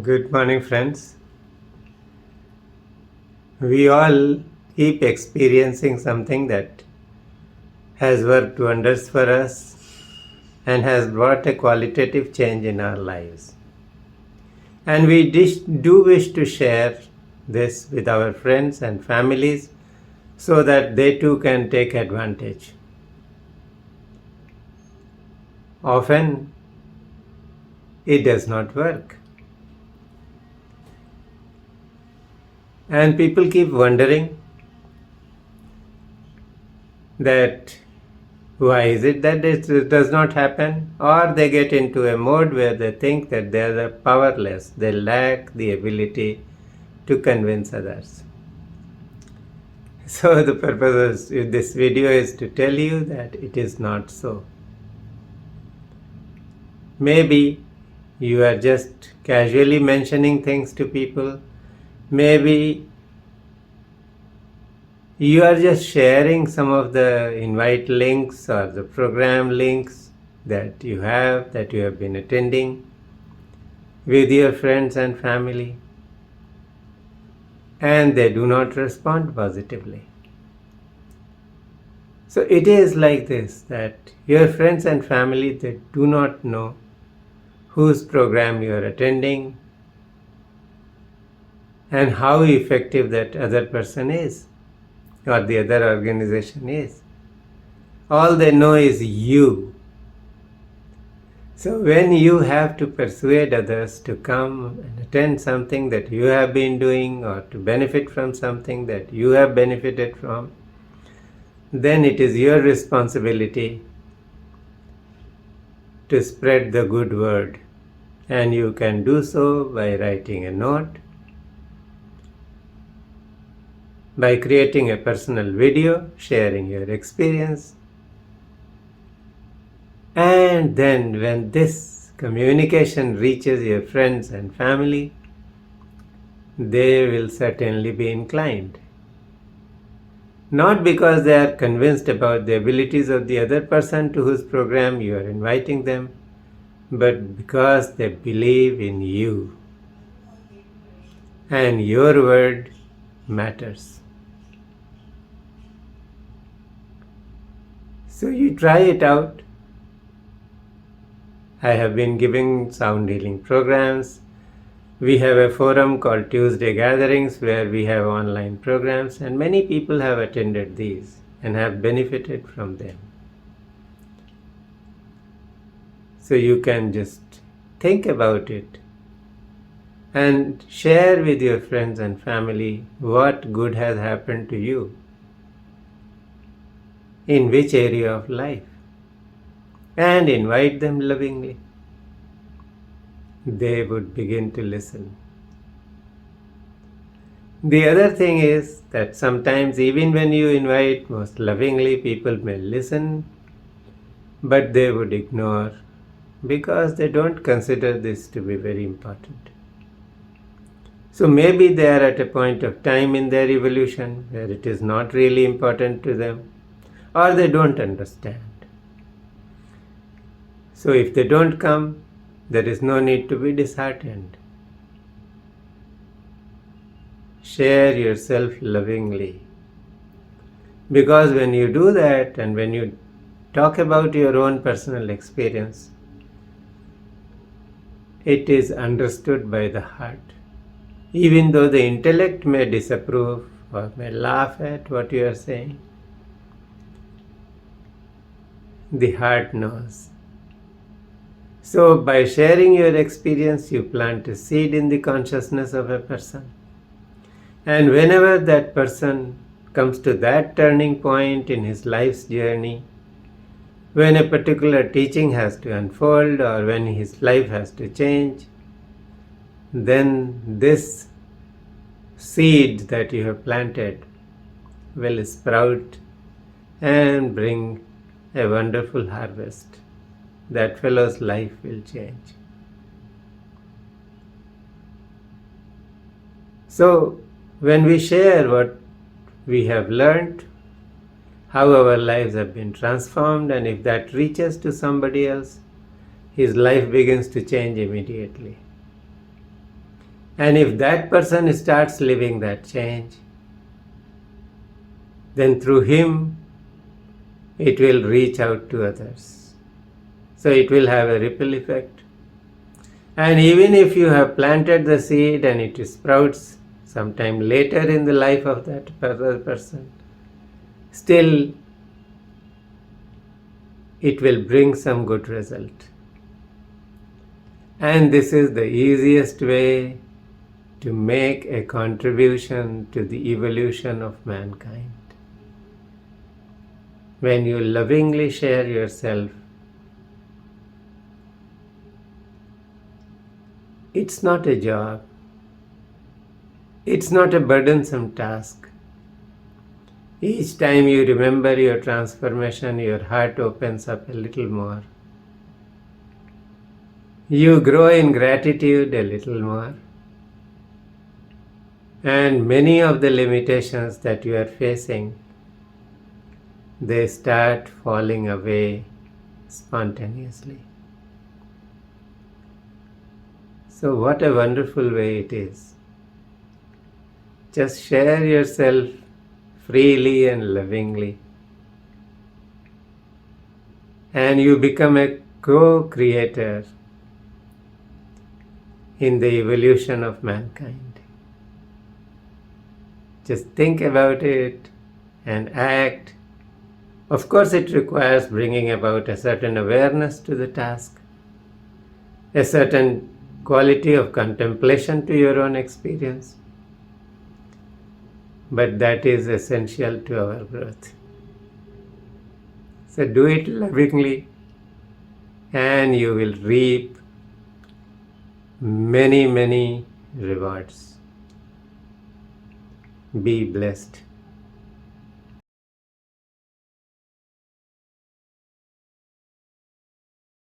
Good morning, friends. We all keep experiencing something that has worked wonders for us and has brought a qualitative change in our lives. And we do wish to share this with our friends and families so that they too can take advantage. Often, it does not work. And people keep wondering that why is it that it does not happen? Or they get into a mode where they think that they are powerless, they lack the ability to convince others. So the purpose of this video is to tell you that it is not so. Maybe you are just casually mentioning things to people. Maybe you are just sharing some of the invite links or the program links that you have been attending with your friends and family, and they do not respond positively. So it is like this, that your friends and family, they do not know whose program you are attending and how effective that other person is or the other organization is. All they know is you. So when you have to persuade others to come and attend something that you have been doing or to benefit from something that you have benefited from, then it is your responsibility to spread the good word. And you can do so by writing a note, by creating a personal video, sharing your experience. And then when this communication reaches your friends and family, they will certainly be inclined. Not because they are convinced about the abilities of the other person to whose program you are inviting them, but because they believe in you. And your word matters. So you try it out. I have been giving sound healing programs. We have a forum called Tuesday Gatherings where we have online programs, and many people have attended these and have benefited from them. So you can just think about it and share with your friends and family what good has happened to you, in which area of life, and invite them lovingly. They would begin to listen. The other thing is that sometimes even when you invite most lovingly, people may listen, but they would ignore because they don't consider this to be very important. So maybe they are at a point of time in their evolution where it is not really important to them, or they don't understand. So if they don't come, there is no need to be disheartened. Share yourself lovingly. Because when you do that and when you talk about your own personal experience, it is understood by the heart. Even though the intellect may disapprove or may laugh at what you are saying, the heart knows. So by sharing your experience, you plant a seed in the consciousness of a person. And whenever that person comes to that turning point in his life's journey, when a particular teaching has to unfold or when his life has to change, then this seed that you have planted will sprout and bring a wonderful harvest. That fellow's life will change. So, when we share what we have learned, how our lives have been transformed, and if that reaches to somebody else, his life begins to change immediately. And if that person starts living that change, then through him it will reach out to others. So it will have a ripple effect. And even if you have planted the seed and it sprouts sometime later in the life of that other person, still it will bring some good result. And this is the easiest way to make a contribution to the evolution of mankind. When you lovingly share yourself, it's not a job. It's not a burdensome task. Each time you remember your transformation, your heart opens up a little more. You grow in gratitude a little more. And many of the limitations that you are facing, they start falling away spontaneously. So what a wonderful way it is. Just share yourself freely and lovingly. And you become a co-creator in the evolution of mankind. Just think about it and act. Of course, it requires bringing about a certain awareness to the task, a certain quality of contemplation to your own experience. But that is essential to our growth. So do it lovingly and you will reap many, many rewards. Be blessed.